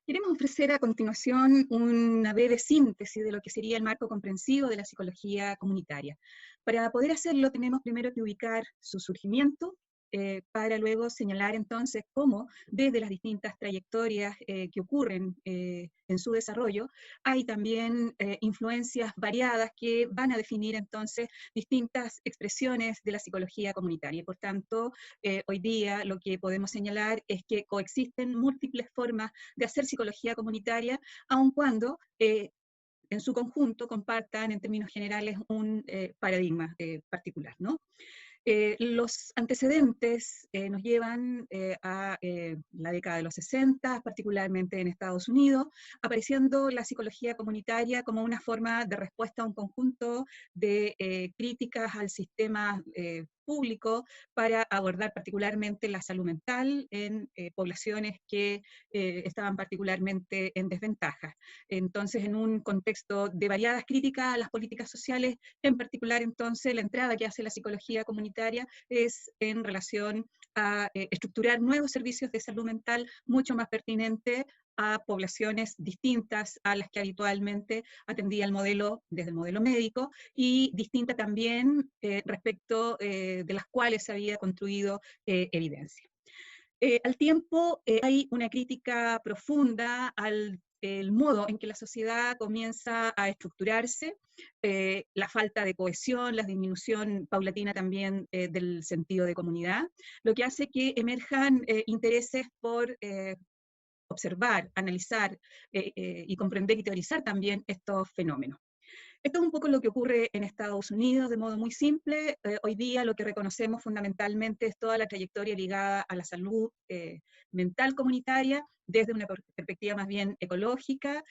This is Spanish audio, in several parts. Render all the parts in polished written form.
Queremos ofrecer a continuación una breve síntesis de lo que sería el marco comprensivo de la psicología comunitaria. Para poder hacerlo tenemos primero que ubicar su surgimiento, para luego señalar entonces cómo desde las distintas trayectorias que ocurren en su desarrollo, hay también influencias variadas que van a definir entonces distintas expresiones de la psicología comunitaria. Por tanto, hoy día lo que podemos señalar es que coexisten múltiples formas de hacer psicología comunitaria, aun cuando en su conjunto compartan en términos generales un paradigma particular, ¿no? Los antecedentes nos llevan a la década de los 60, particularmente en Estados Unidos, apareciendo la psicología comunitaria como una forma de respuesta a un conjunto de críticas al sistema público para abordar particularmente la salud mental en poblaciones que estaban particularmente en desventaja. Entonces, en un contexto de variadas críticas a las políticas sociales, en particular entonces la entrada que hace la psicología comunitaria es en relación a estructurar nuevos servicios de salud mental mucho más pertinentes a poblaciones distintas a las que habitualmente atendía el modelo desde el modelo médico y distinta también respecto de las cuales se había construido evidencia. Al tiempo hay una crítica profunda al el modo en que la sociedad comienza a estructurarse, la falta de cohesión, la disminución paulatina también del sentido de comunidad, lo que hace que emerjan intereses por observar, analizar y comprender y teorizar también estos fenómenos. Esto es un poco lo que ocurre en Estados Unidos de modo muy simple. Hoy día lo que reconocemos fundamentalmente es toda la trayectoria ligada a la salud mental comunitaria desde una perspectiva más bien ecológica,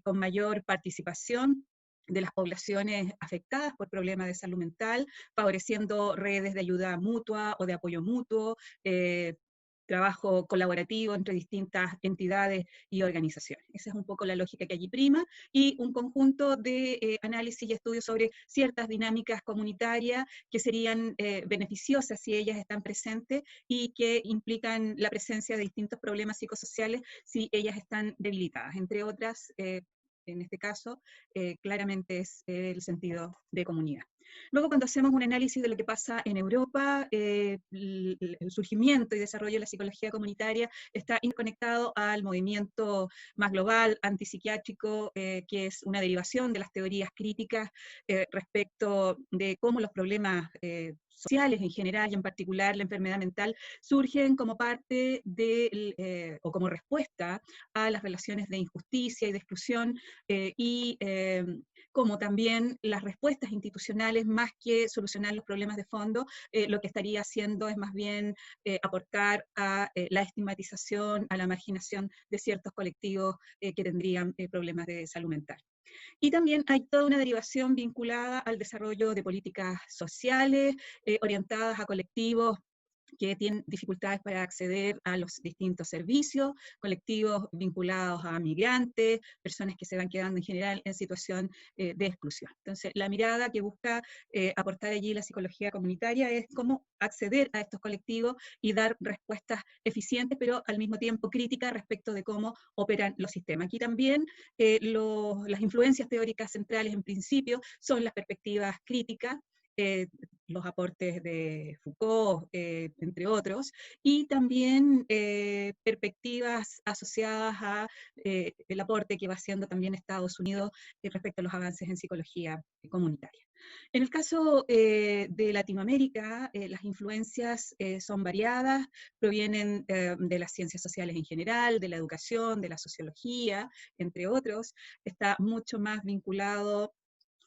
con mayor participación de las poblaciones afectadas por problemas de salud mental, favoreciendo redes de ayuda mutua o de apoyo mutuo, trabajo colaborativo entre distintas entidades y organizaciones. Esa es un poco la lógica que allí prima, y un conjunto de análisis y estudios sobre ciertas dinámicas comunitarias que serían beneficiosas si ellas están presentes y que implican la presencia de distintos problemas psicosociales si ellas están debilitadas. Entre otras, en este caso, claramente es el sentido de comunidad. Luego, cuando hacemos un análisis de lo que pasa en Europa, el surgimiento y desarrollo de la psicología comunitaria está interconectado al movimiento más global, antipsiquiátrico, que es una derivación de las teorías críticas respecto de cómo los problemas sociales en general y en particular la enfermedad mental surgen como parte de, o como respuesta a las relaciones de injusticia y de exclusión y como también las respuestas institucionales, más que solucionar los problemas de fondo, lo que estaría haciendo es más bien aportar a la estigmatización, a la marginación de ciertos colectivos que tendrían problemas de salud mental. Y también hay toda una derivación vinculada al desarrollo de políticas sociales orientadas a colectivos que tienen dificultades para acceder a los distintos servicios, colectivos vinculados a migrantes, personas que se van quedando en general en situación de exclusión. Entonces, la mirada que busca aportar allí la psicología comunitaria es cómo acceder a estos colectivos y dar respuestas eficientes, pero al mismo tiempo críticas respecto de cómo operan los sistemas. Aquí también las influencias teóricas centrales en principio son las perspectivas críticas, eh, los aportes de Foucault, entre otros, y también perspectivas asociadas a el aporte que va haciendo también Estados Unidos respecto a los avances en psicología comunitaria. En el caso de Latinoamérica, las influencias son variadas, provienen de las ciencias sociales en general, de la educación, de la sociología, entre otros. Está mucho más vinculado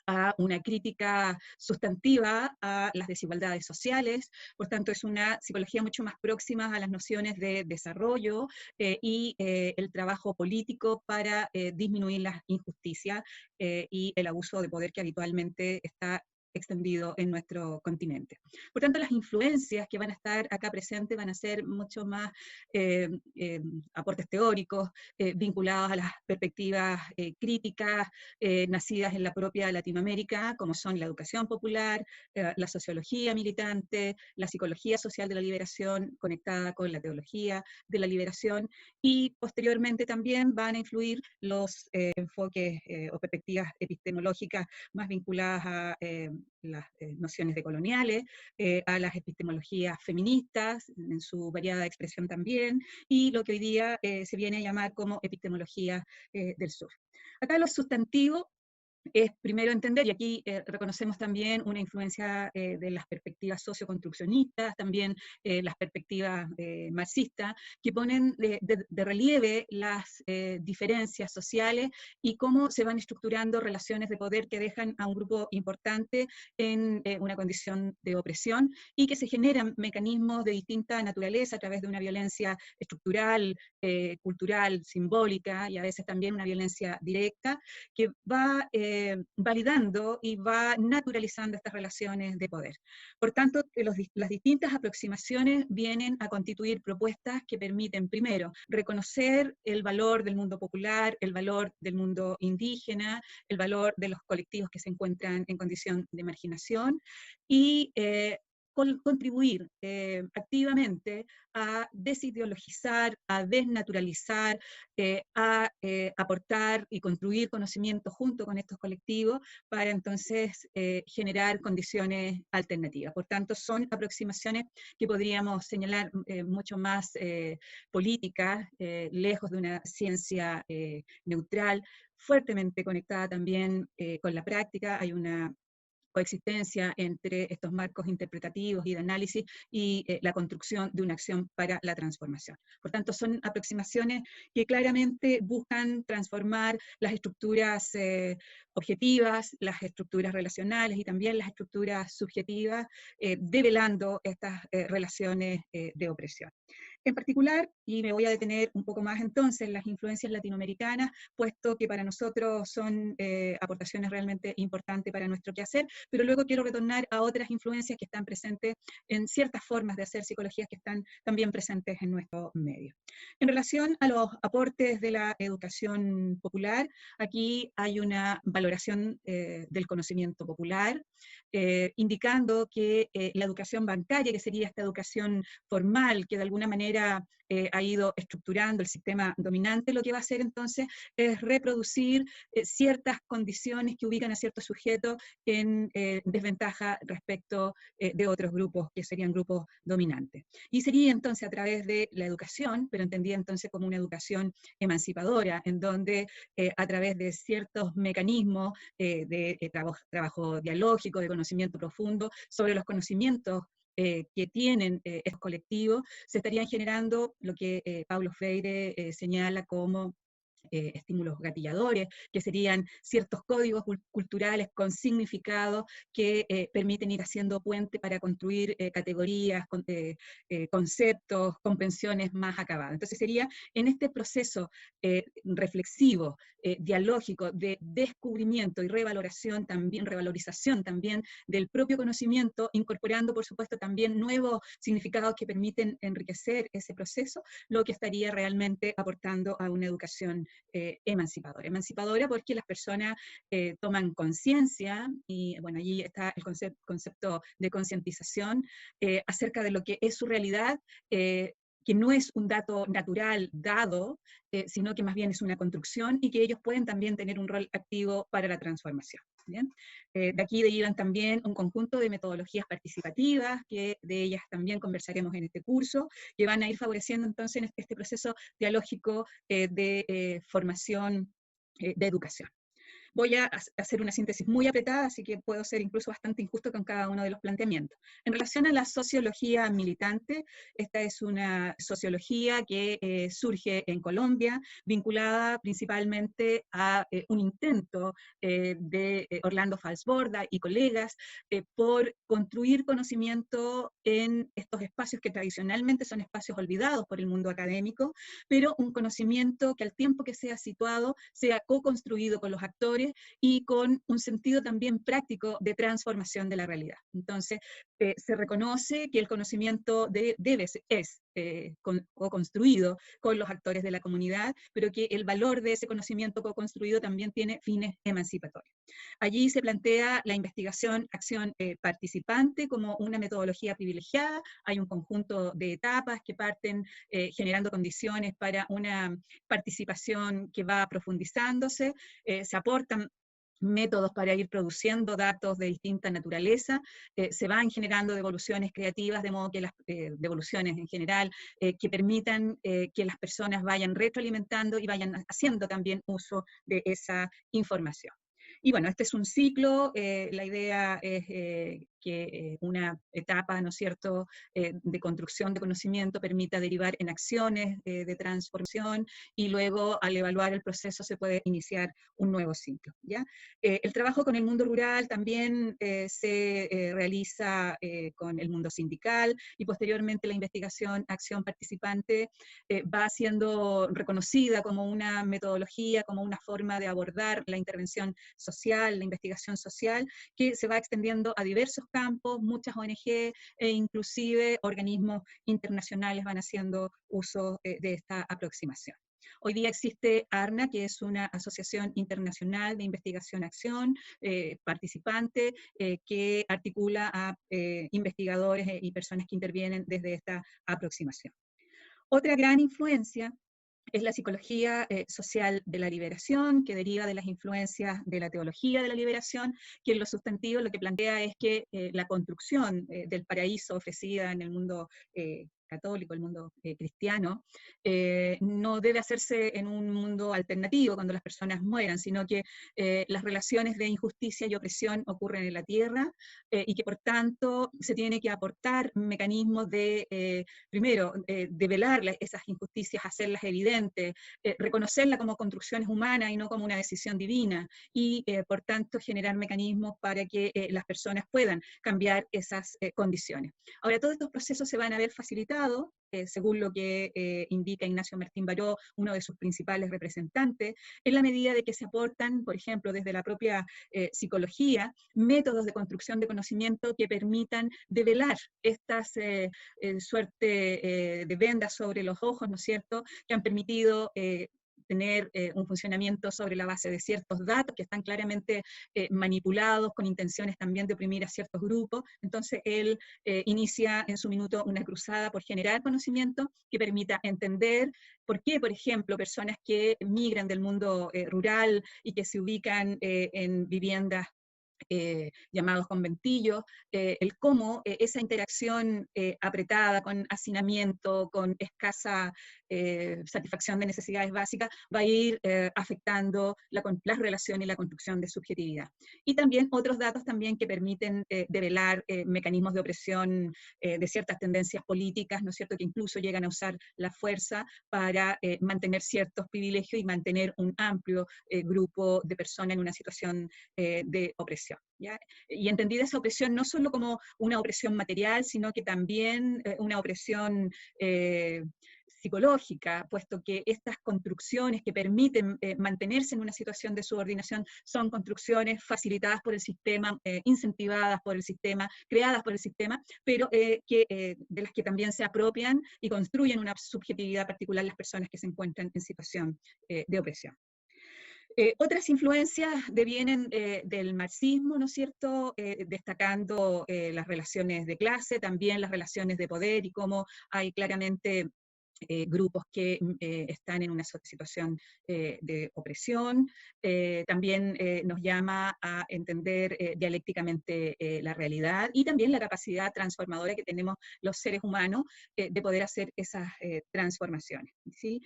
a una crítica sustantiva a las desigualdades sociales, por tanto es una psicología mucho más próxima a las nociones de desarrollo y el trabajo político para disminuir las injusticias y el abuso de poder que habitualmente está extendido en nuestro continente. Por tanto, las influencias que van a estar acá presentes van a ser mucho más aportes teóricos vinculados a las perspectivas críticas nacidas en la propia Latinoamérica, como son la educación popular, la sociología militante, la psicología social de la liberación conectada con la teología de la liberación, y posteriormente también van a influir los enfoques o perspectivas epistemológicas más vinculadas a las nociones decoloniales, a las epistemologías feministas, en su variada expresión también, y lo que hoy día se viene a llamar como epistemología del sur. Acá los sustantivos es primero entender, y aquí reconocemos también una influencia de las perspectivas socioconstruccionistas, también las perspectivas marxistas, que ponen de relieve las diferencias sociales y cómo se van estructurando relaciones de poder que dejan a un grupo importante en una condición de opresión, y que se generan mecanismos de distinta naturaleza a través de una violencia estructural, cultural, simbólica, y a veces también una violencia directa, que va validando y va naturalizando estas relaciones de poder. Por tanto, las distintas aproximaciones vienen a constituir propuestas que permiten, primero, reconocer el valor del mundo popular, el valor del mundo indígena, el valor de los colectivos que se encuentran en condición de marginación, y contribuir activamente a desideologizar, a desnaturalizar, a aportar y construir conocimiento junto con estos colectivos para entonces generar condiciones alternativas. Por tanto, son aproximaciones que podríamos señalar mucho más políticas, lejos de una ciencia neutral, fuertemente conectada también con la práctica. Hay una coexistencia entre estos marcos interpretativos y de análisis y la construcción de una acción para la transformación. Por tanto, son aproximaciones que claramente buscan transformar las estructuras objetivas, las estructuras relacionales y también las estructuras subjetivas, develando estas relaciones de opresión. En particular, y me voy a detener un poco más entonces en las influencias latinoamericanas, puesto que para nosotros son aportaciones realmente importantes para nuestro quehacer, pero luego quiero retornar a otras influencias que están presentes en ciertas formas de hacer psicologías que están también presentes en nuestro medio. En relación a los aportes de la educación popular, aquí hay una valoración del conocimiento popular, indicando que la educación bancaria, que sería esta educación formal, que de alguna manera ha ido estructurando el sistema dominante, lo que va a hacer entonces es reproducir ciertas condiciones que ubican a ciertos sujetos en desventaja respecto de otros grupos que serían grupos dominantes. Y sería entonces a través de la educación, pero entendida entonces como una educación emancipadora, en donde a través de ciertos mecanismos de trabajo dialógico, de conocimiento profundo, sobre los conocimientos que tienen estos colectivos, se estarían generando lo que Paulo Freire señala como estímulos gatilladores, que serían ciertos códigos culturales con significado que permiten ir haciendo puente para construir categorías, conceptos, comprensiones más acabadas. Entonces sería en este proceso reflexivo, dialógico, de descubrimiento y revalorización también del propio conocimiento, incorporando por supuesto también nuevos significados que permiten enriquecer ese proceso, lo que estaría realmente aportando a una educación emancipadora. Emancipadora porque las personas toman conciencia, y bueno, allí está el concepto de concientización acerca de lo que es su realidad, que no es un dato natural dado, sino que más bien es una construcción, y que ellos pueden también tener un rol activo para la transformación. ¿Bien? De aquí derivan también un conjunto de metodologías participativas, que de ellas también conversaremos en este curso, que van a ir favoreciendo entonces este proceso dialógico de formación de educación. Voy a hacer una síntesis muy apretada, así que puedo ser incluso bastante injusto con cada uno de los planteamientos. En relación a la sociología militante, esta es una sociología que surge en Colombia, vinculada principalmente a un intento de Orlando Falsborda y colegas por construir conocimiento en estos espacios que tradicionalmente son espacios olvidados por el mundo académico, pero un conocimiento que al tiempo que sea situado, sea co-construido con los actores importantes y con un sentido también práctico de transformación de la realidad. Entonces, se reconoce que el conocimiento es co-construido con los actores de la comunidad, pero que el valor de ese conocimiento co-construido también tiene fines emancipatorios. Allí se plantea la investigación, acción participante como una metodología privilegiada. Hay un conjunto de etapas que parten generando condiciones para una participación que va profundizándose. Se aportan métodos para ir produciendo datos de distinta naturaleza, se van generando devoluciones creativas, de modo que las devoluciones en general, que permitan que las personas vayan retroalimentando y vayan haciendo también uso de esa información. Y bueno, este es un ciclo, la idea es que una etapa, ¿no es cierto?, de construcción de conocimiento permita derivar en acciones de transformación, y luego al evaluar el proceso se puede iniciar un nuevo ciclo, ¿ya? El trabajo con el mundo rural también se realiza con el mundo sindical, y posteriormente la investigación, acción participante va siendo reconocida como una metodología, como una forma de abordar la intervención social, la investigación social, que se va extendiendo a diversos campos. Muchas ONG e inclusive organismos internacionales van haciendo uso de esta aproximación. Hoy día existe ARNA, que es una asociación internacional de investigación-acción participante, que articula a investigadores y personas que intervienen desde esta aproximación. Otra gran influencia es la psicología social de la liberación, que deriva de las influencias de la teología de la liberación, que en lo sustantivo lo que plantea es que la construcción del paraíso ofrecida en el mundo católico, el mundo cristiano, no debe hacerse en un mundo alternativo cuando las personas mueran, sino que las relaciones de injusticia y opresión ocurren en la tierra, y que por tanto se tiene que aportar mecanismos de, primero, develar esas injusticias, hacerlas evidentes, reconocerlas como construcciones humanas y no como una decisión divina, y por tanto generar mecanismos para que las personas puedan cambiar esas condiciones. Ahora, todos estos procesos se van a ver facilitados, según lo que indica Ignacio Martín Baró, uno de sus principales representantes, en la medida de que se aportan, por ejemplo, desde la propia psicología, métodos de construcción de conocimiento que permitan develar estas suerte de vendas sobre los ojos, ¿no es cierto?, que han permitido tener un funcionamiento sobre la base de ciertos datos que están claramente manipulados con intenciones también de oprimir a ciertos grupos. Entonces él inicia en su minuto una cruzada por generar conocimiento que permita entender por qué, por ejemplo, personas que migran del mundo rural y que se ubican en viviendas llamados conventillos, el cómo esa interacción apretada, con hacinamiento, con escasa satisfacción de necesidades básicas, va a ir afectando las relaciones y la construcción de subjetividad. Y también otros datos también que permiten develar mecanismos de opresión de ciertas tendencias políticas, ¿no es cierto?, que incluso llegan a usar la fuerza para mantener ciertos privilegios y mantener un amplio grupo de personas en una situación de opresión, ¿ya? Y entendida esa opresión no solo como una opresión material, sino que también una opresión psicológica, puesto que estas construcciones que permiten mantenerse en una situación de subordinación son construcciones facilitadas por el sistema, incentivadas por el sistema, creadas por el sistema, pero de las que también se apropian y construyen una subjetividad particular las personas que se encuentran en situación de opresión. Otras influencias devienen del marxismo, ¿no es cierto?, destacando las relaciones de clase, también las relaciones de poder y cómo hay claramente grupos que están en una situación de opresión. También nos llama a entender dialécticamente la realidad y también la capacidad transformadora que tenemos los seres humanos de poder hacer esas transformaciones, ¿sí?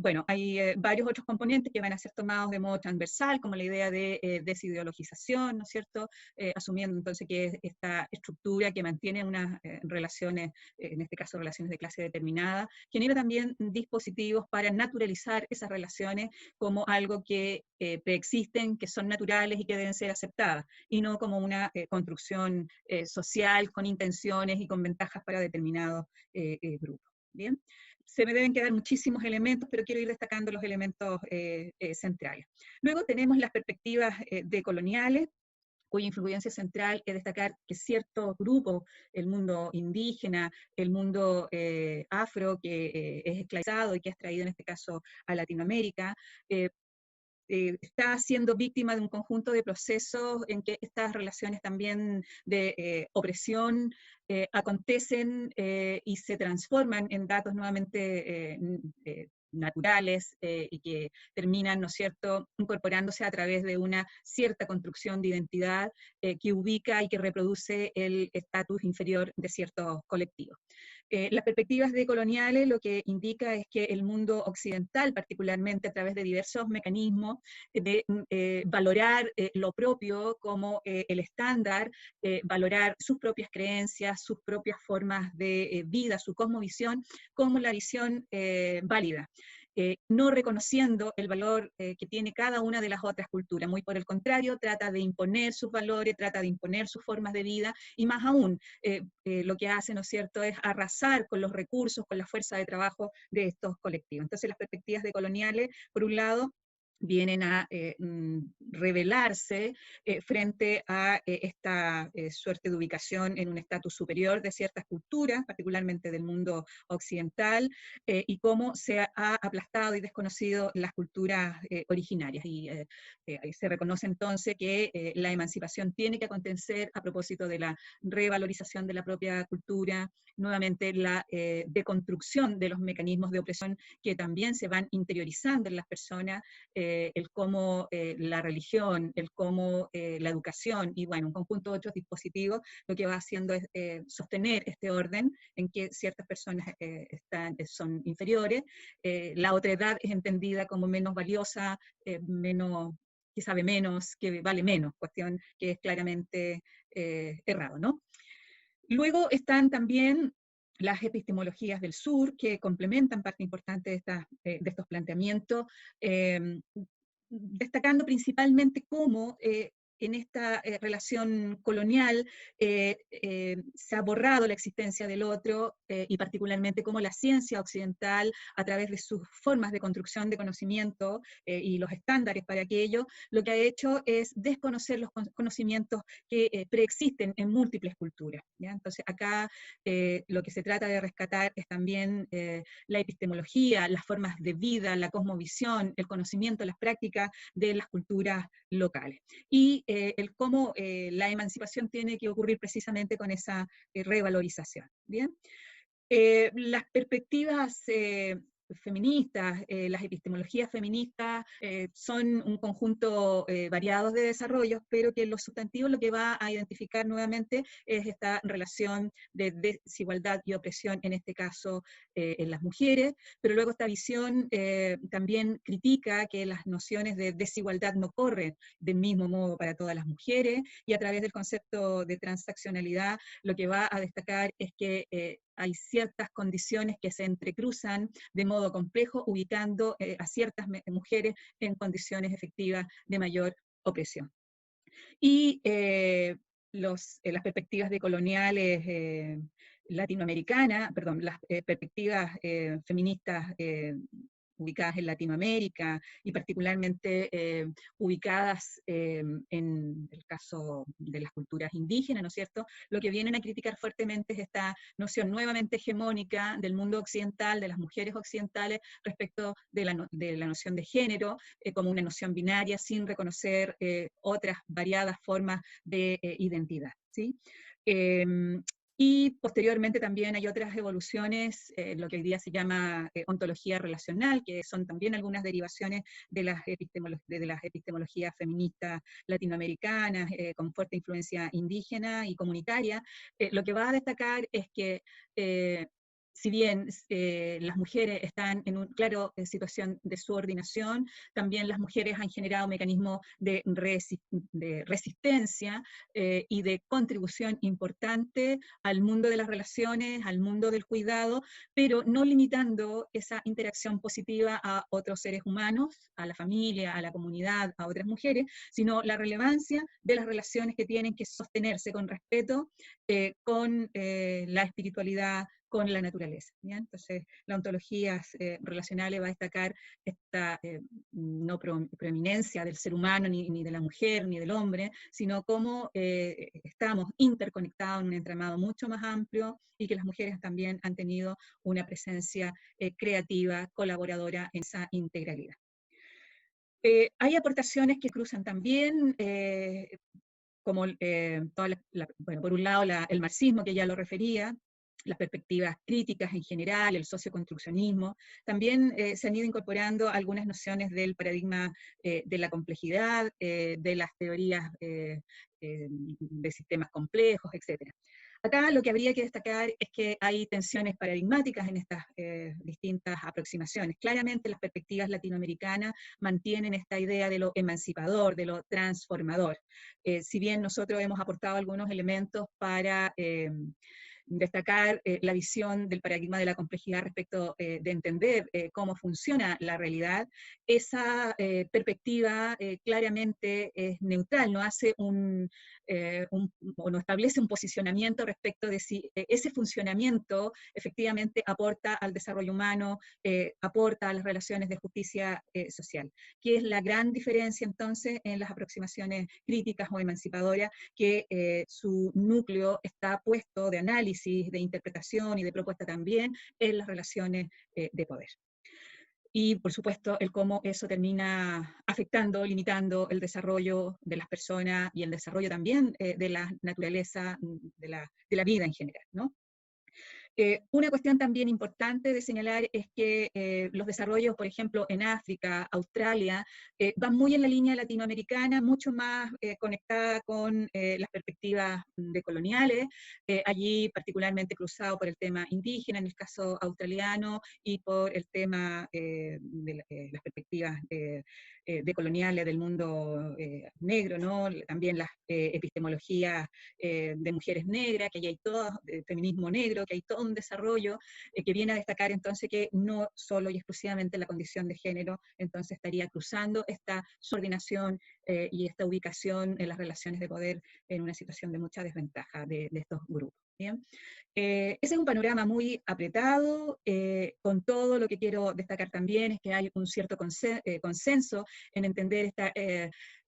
Bueno, hay varios otros componentes que van a ser tomados de modo transversal, como la idea de desideologización, ¿no es cierto?, asumiendo entonces que es esta estructura que mantiene unas relaciones, en este caso relaciones de clase determinada, genera también dispositivos para naturalizar esas relaciones como algo que preexisten, que son naturales y que deben ser aceptadas, y no como una construcción social con intenciones y con ventajas para determinados grupos. ¿Bien? se me deben quedar muchísimos elementos, pero quiero ir destacando los elementos centrales. Luego tenemos las perspectivas decoloniales, cuya influencia central es destacar que ciertos grupos, el mundo indígena, el mundo afro, que es esclavizado y que es traído en este caso a Latinoamérica, está siendo víctima de un conjunto de procesos en que estas relaciones también de opresión acontecen y se transforman en datos nuevamente naturales y que terminan, ¿no es cierto?, incorporándose a través de una cierta construcción de identidad que ubica y que reproduce el estatus inferior de ciertos colectivos. Las perspectivas decoloniales lo que indica es que el mundo occidental, particularmente a través de diversos mecanismos de valorar lo propio como el estándar, valorar sus propias creencias, sus propias formas de vida, su cosmovisión, como la visión válida. No reconociendo el valor que tiene cada una de las otras culturas. Muy por el contrario, trata de imponer sus valores, trata de imponer sus formas de vida, y más aún, lo que hace, ¿no es cierto?, es arrasar con los recursos, con la fuerza de trabajo de estos colectivos. Entonces, las perspectivas decoloniales, por un lado, vienen a revelarse frente a esta suerte de ubicación en un estatus superior de ciertas culturas, particularmente del mundo occidental, y cómo se ha aplastado y desconocido las culturas originarias. Y se reconoce entonces que la emancipación tiene que acontecer a propósito de la revalorización de la propia cultura, nuevamente la deconstrucción de los mecanismos de opresión que también se van interiorizando en las personas, el cómo la religión, el cómo la educación y bueno, un conjunto de otros dispositivos, lo que va haciendo es sostener este orden en que ciertas personas son inferiores, la otredad es entendida como menos valiosa, menos, que sabe menos, que vale menos, cuestión que es claramente errado, ¿no? Luego están también las epistemologías del sur, que complementan parte importante de estos planteamientos, destacando principalmente cómo en esta relación colonial se ha borrado la existencia del otro y particularmente cómo la ciencia occidental, a través de sus formas de construcción de conocimiento y los estándares para aquello, lo que ha hecho es desconocer los conocimientos que preexisten en múltiples culturas, ¿ya? Entonces acá lo que se trata de rescatar es también la epistemología, las formas de vida, la cosmovisión, el conocimiento, las prácticas de las culturas locales. Y el cómo la emancipación tiene que ocurrir precisamente con esa revalorización. ¿Bien? Las perspectivas feministas, las epistemologías feministas son un conjunto variado de desarrollos, pero que en lo sustantivo lo que va a identificar nuevamente es esta relación de desigualdad y opresión, en este caso en las mujeres, pero luego esta visión también critica que las nociones de desigualdad no corren del mismo modo para todas las mujeres, y a través del concepto de transaccionalidad lo que va a destacar es que hay ciertas condiciones que se entrecruzan de modo complejo, ubicando a ciertas mujeres en condiciones efectivas de mayor opresión. Y las perspectivas decoloniales latinoamericanas, perdón, las perspectivas feministas ubicadas en Latinoamérica y particularmente ubicadas en el caso de las culturas indígenas, ¿no es cierto? Lo que vienen a criticar fuertemente es esta noción nuevamente hegemónica del mundo occidental, de las mujeres occidentales, respecto de la noción de género como una noción binaria, sin reconocer otras variadas formas de identidad, ¿sí? Y posteriormente también hay otras evoluciones, lo que hoy día se llama ontología relacional, que son también algunas derivaciones de las epistemologías feministas latinoamericanas, con fuerte influencia indígena y comunitaria. Lo que va a destacar es que si bien las mujeres están en una clara situación de subordinación, también las mujeres han generado mecanismos de resistencia y de contribución importante al mundo de las relaciones, al mundo del cuidado, pero no limitando esa interacción positiva a otros seres humanos, a la familia, a la comunidad, a otras mujeres, sino la relevancia de las relaciones que tienen que sostenerse con respeto, con la espiritualidad, con la naturaleza. ¿Ya? Entonces, la ontología relacional va a destacar esta no preeminencia del ser humano, ni de la mujer, ni del hombre, sino cómo estamos interconectados en un entramado mucho más amplio y que las mujeres también han tenido una presencia creativa, colaboradora en esa integralidad. Hay aportaciones que cruzan también, como bueno, por un lado el marxismo, que ya lo refería, las perspectivas críticas en general, el socioconstruccionismo. También se han ido incorporando algunas nociones del paradigma de la complejidad, de las teorías de sistemas complejos, etc. Acá lo que habría que destacar es que hay tensiones paradigmáticas en estas distintas aproximaciones. Claramente las perspectivas latinoamericanas mantienen esta idea de lo emancipador, de lo transformador. Si bien nosotros hemos aportado algunos elementos para destacar la visión del paradigma de la complejidad respecto de entender cómo funciona la realidad, esa perspectiva claramente es neutral, no hace o no establece un posicionamiento respecto de si ese funcionamiento efectivamente aporta al desarrollo humano, aporta a las relaciones de justicia social, que es la gran diferencia entonces en las aproximaciones críticas o emancipadoras, que su núcleo está puesto de análisis, de interpretación y de propuesta también en las relaciones de poder. Y, por supuesto, el cómo eso termina afectando, limitando el desarrollo de las personas y el desarrollo también de la naturaleza, de la vida en general, ¿no? Una cuestión también importante de señalar es que los desarrollos, por ejemplo, en África, Australia, van muy en la línea latinoamericana, mucho más conectada con las perspectivas decoloniales, allí particularmente cruzado por el tema indígena, en el caso australiano, y por el tema de las perspectivas decoloniales del mundo negro, ¿no? También las epistemologías de mujeres negras, que allí hay todo, feminismo negro, que hay todo un desarrollo que viene a destacar entonces que no solo y exclusivamente la condición de género, entonces estaría cruzando esta subordinación y esta ubicación en las relaciones de poder en una situación de mucha desventaja de estos grupos. ¿Bien? Ese es un panorama muy apretado, con todo. Lo que quiero destacar también es que hay un cierto consenso en entender esta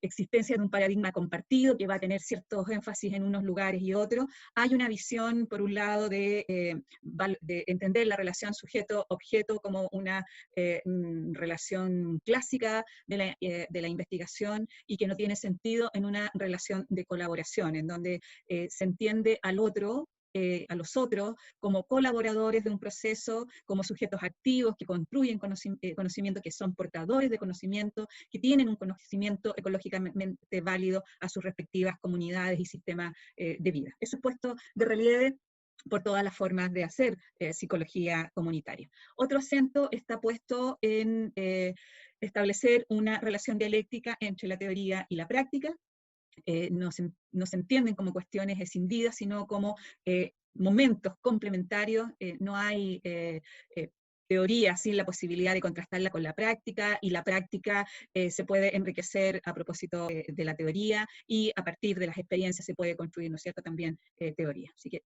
existencia de un paradigma compartido que va a tener ciertos énfasis en unos lugares y otros. Hay una visión, por un lado, de entender la relación sujeto-objeto como una relación clásica de la investigación y que no tiene sentido en una relación de colaboración, en donde se entiende al otro, a los otros como colaboradores de un proceso, como sujetos activos que construyen conocimiento, que son portadores de conocimiento, que tienen un conocimiento ecológicamente válido a sus respectivas comunidades y sistemas de vida. Eso es puesto de relieve por todas las formas de hacer psicología comunitaria. Otro acento está puesto en establecer una relación dialéctica entre la teoría y la práctica. No se entienden como cuestiones escindidas, sino como momentos complementarios. No hay teoría sin la posibilidad de contrastarla con la práctica, y la práctica se puede enriquecer a propósito de la teoría, y a partir de las experiencias se puede construir, ¿no es cierto?, también teoría. Así que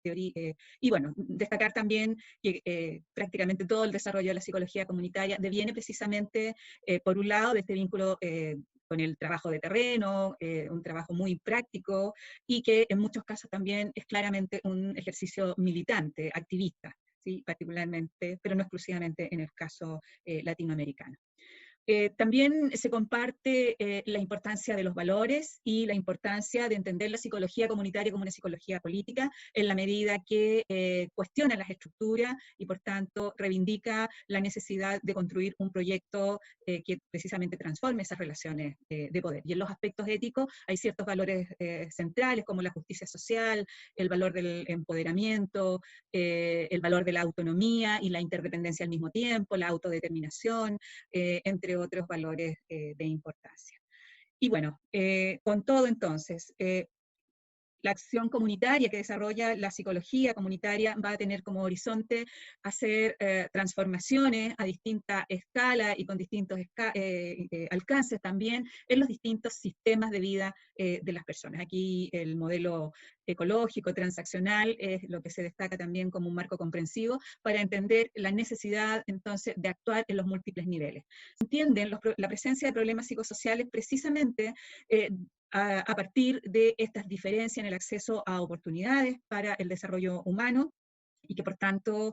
y bueno, destacar también que prácticamente todo el desarrollo de la psicología comunitaria deviene precisamente, por un lado, de este vínculo con el trabajo de terreno, un trabajo muy práctico, y que en muchos casos también es claramente un ejercicio militante, activista, ¿sí? Particularmente, pero no exclusivamente en el caso latinoamericano. También se comparte la importancia de los valores y la importancia de entender la psicología comunitaria como una psicología política, en la medida que cuestiona las estructuras y por tanto reivindica la necesidad de construir un proyecto que precisamente transforme esas relaciones de poder. Y en los aspectos éticos hay ciertos valores centrales, como la justicia social, el valor del empoderamiento, el valor de la autonomía y la interdependencia al mismo tiempo, la autodeterminación, entre otros valores de importancia. Y bueno, con todo entonces, la acción comunitaria que desarrolla la psicología comunitaria va a tener como horizonte hacer transformaciones a distinta escala y con distintos alcances también en los distintos sistemas de vida de las personas. Aquí el modelo ecológico, transaccional, es lo que se destaca también como un marco comprensivo para entender la necesidad entonces de actuar en los múltiples niveles. Se entienden la presencia de problemas psicosociales precisamente a partir de estas diferencias en el acceso a oportunidades para el desarrollo humano, y que por tanto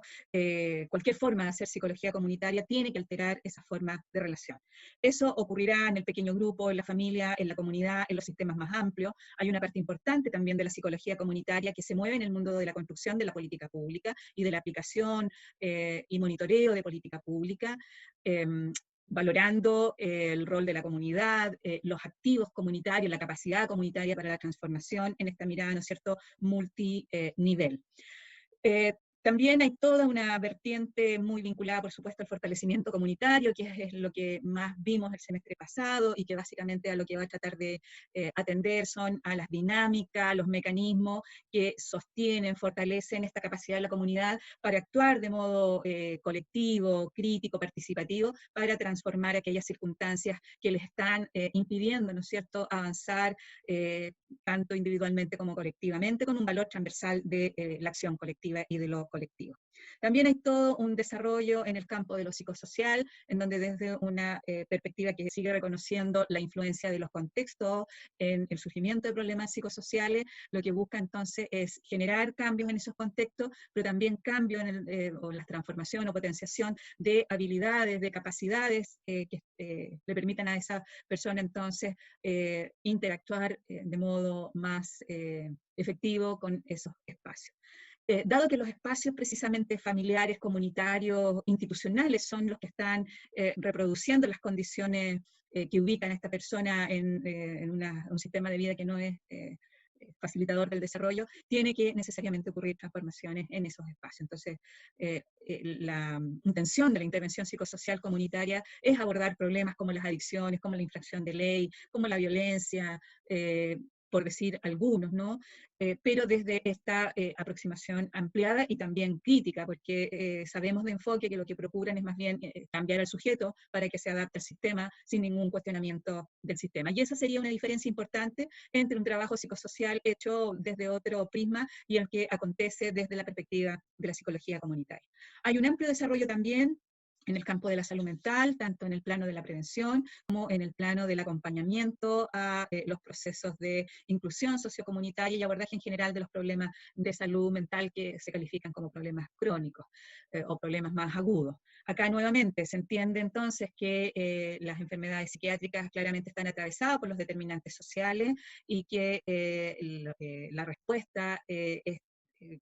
cualquier forma de hacer psicología comunitaria tiene que alterar esa forma de relación. Eso ocurrirá en el pequeño grupo, en la familia, en la comunidad, en los sistemas más amplios. Hay una parte importante también de la psicología comunitaria que se mueve en el mundo de la construcción de la política pública y de la aplicación y monitoreo de política pública. Valorando el rol de la comunidad, los activos comunitarios, la capacidad comunitaria para la transformación en esta mirada, ¿no es cierto?, multinivel. También hay toda una vertiente muy vinculada, por supuesto, al fortalecimiento comunitario, que es lo que más vimos el semestre pasado y que básicamente a lo que va a tratar de atender son a las dinámicas, los mecanismos que sostienen, fortalecen esta capacidad de la comunidad para actuar de modo colectivo, crítico, participativo, para transformar aquellas circunstancias que les están impidiendo, ¿no es cierto?, avanzar tanto individualmente como colectivamente, con un valor transversal de la acción colectiva y de lo colectivo. También hay todo un desarrollo en el campo de lo psicosocial, en donde desde una perspectiva que sigue reconociendo la influencia de los contextos en el surgimiento de problemas psicosociales, lo que busca entonces es generar cambios en esos contextos, pero también cambios en o la transformación o potenciación de habilidades, de capacidades que le permitan a esa persona entonces interactuar de modo más efectivo con esos espacios. Dado que los espacios precisamente familiares, comunitarios, institucionales son los que están reproduciendo las condiciones que ubican a esta persona en un sistema de vida que no es facilitador del desarrollo, tiene que necesariamente ocurrir transformaciones en esos espacios. Entonces, la intención de la intervención psicosocial comunitaria es abordar problemas como las adicciones, como la infracción de ley, como la violencia, por decir algunos, ¿no? Pero desde esta aproximación ampliada y también crítica, porque sabemos de enfoque que lo que procuran es más bien cambiar al sujeto para que se adapte al sistema sin ningún cuestionamiento del sistema. Y esa sería una diferencia importante entre un trabajo psicosocial hecho desde otro prisma y el que acontece desde la perspectiva de la psicología comunitaria. Hay un amplio desarrollo también en el campo de la salud mental, tanto en el plano de la prevención como en el plano del acompañamiento a los procesos de inclusión sociocomunitaria y abordaje en general de los problemas de salud mental que se califican como problemas crónicos o problemas más agudos. Acá nuevamente se entiende entonces que las enfermedades psiquiátricas claramente están atravesadas por los determinantes sociales y que la respuesta es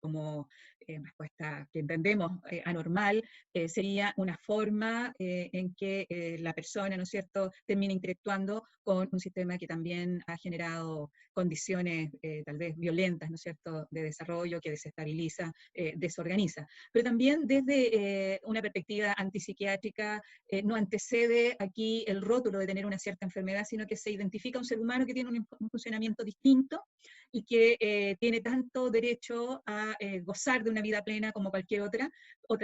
como respuesta que entendemos anormal, sería una forma en que la persona, ¿no es cierto?, termina interactuando con un sistema que también ha generado condiciones tal vez violentas, ¿no es cierto?, de desarrollo, que desestabiliza, desorganiza. Pero también desde una perspectiva antipsiquiátrica no antecede aquí el rótulo de tener una cierta enfermedad, sino que se identifica un ser humano que tiene un funcionamiento distinto y que tiene tanto derecho a gozar de una vida plena como cualquier otra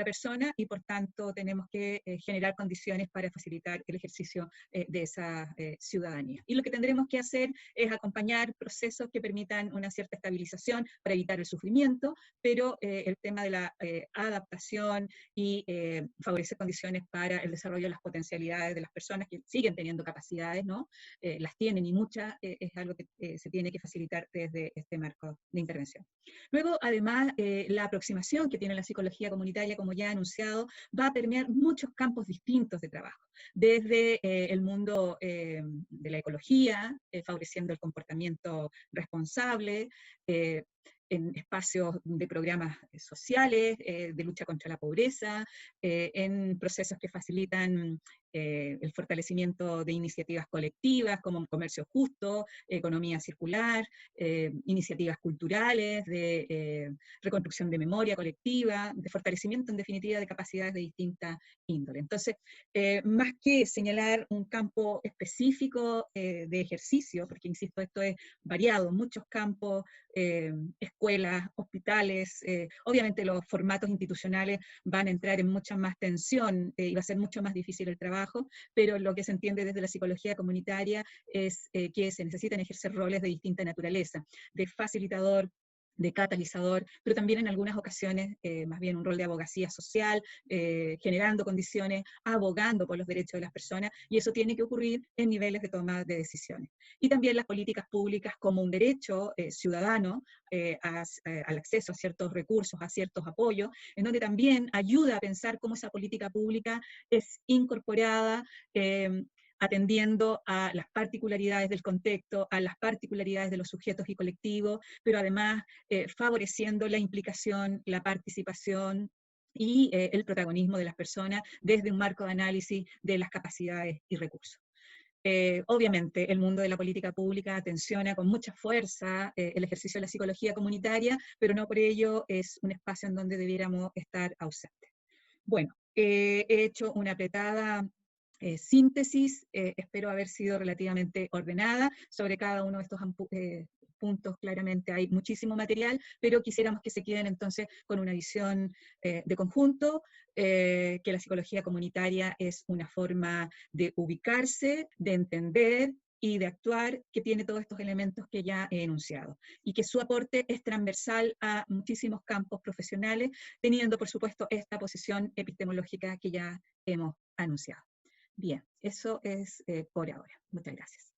persona, y por tanto tenemos que generar condiciones para facilitar el ejercicio de esa ciudadanía. Y lo que tendremos que hacer es acompañar procesos que permitan una cierta estabilización para evitar el sufrimiento, pero el tema de la adaptación y favorecer condiciones para el desarrollo de las potencialidades de las personas que siguen teniendo capacidades, ¿no? Las tienen y muchas, es algo que se tiene que facilitar desde este marco de intervención. Luego, además, la aproximación que tiene la psicología comunitaria, como ya he anunciado, va a permear muchos campos distintos de trabajo, desde el mundo de la ecología, favoreciendo el comportamiento responsable, en espacios de programas sociales, de lucha contra la pobreza, en procesos que facilitan el fortalecimiento de iniciativas colectivas como comercio justo, economía circular, iniciativas culturales, de reconstrucción de memoria colectiva, de fortalecimiento en definitiva de capacidades de distinta índole. Entonces, más que señalar un campo específico de ejercicio, porque insisto, esto es variado, muchos campos, escuelas, hospitales, obviamente los formatos institucionales van a entrar en mucha más tensión y va a ser mucho más difícil el trabajo, pero lo que se entiende desde la psicología comunitaria es que se necesitan ejercer roles de distinta naturaleza, de facilitador, de catalizador, pero también en algunas ocasiones más bien un rol de abogacía social, generando condiciones, abogando por los derechos de las personas, y eso tiene que ocurrir en niveles de toma de decisiones. Y también las políticas públicas como un derecho ciudadano al acceso a ciertos recursos, a ciertos apoyos, en donde también ayuda a pensar cómo esa política pública es incorporada, atendiendo a las particularidades del contexto, a las particularidades de los sujetos y colectivos, pero además favoreciendo la implicación, la participación y el protagonismo de las personas desde un marco de análisis de las capacidades y recursos. Obviamente, el mundo de la política pública tensiona con mucha fuerza el ejercicio de la psicología comunitaria, pero no por ello es un espacio en donde debiéramos estar ausentes. Bueno, he hecho una apretada síntesis, espero haber sido relativamente ordenada sobre cada uno de estos puntos. Claramente hay muchísimo material, pero quisiéramos que se queden entonces con una visión de conjunto, que la psicología comunitaria es una forma de ubicarse, de entender y de actuar, que tiene todos estos elementos que ya he enunciado, y que su aporte es transversal a muchísimos campos profesionales, teniendo por supuesto esta posición epistemológica que ya hemos anunciado. Bien, eso es por ahora. Muchas gracias.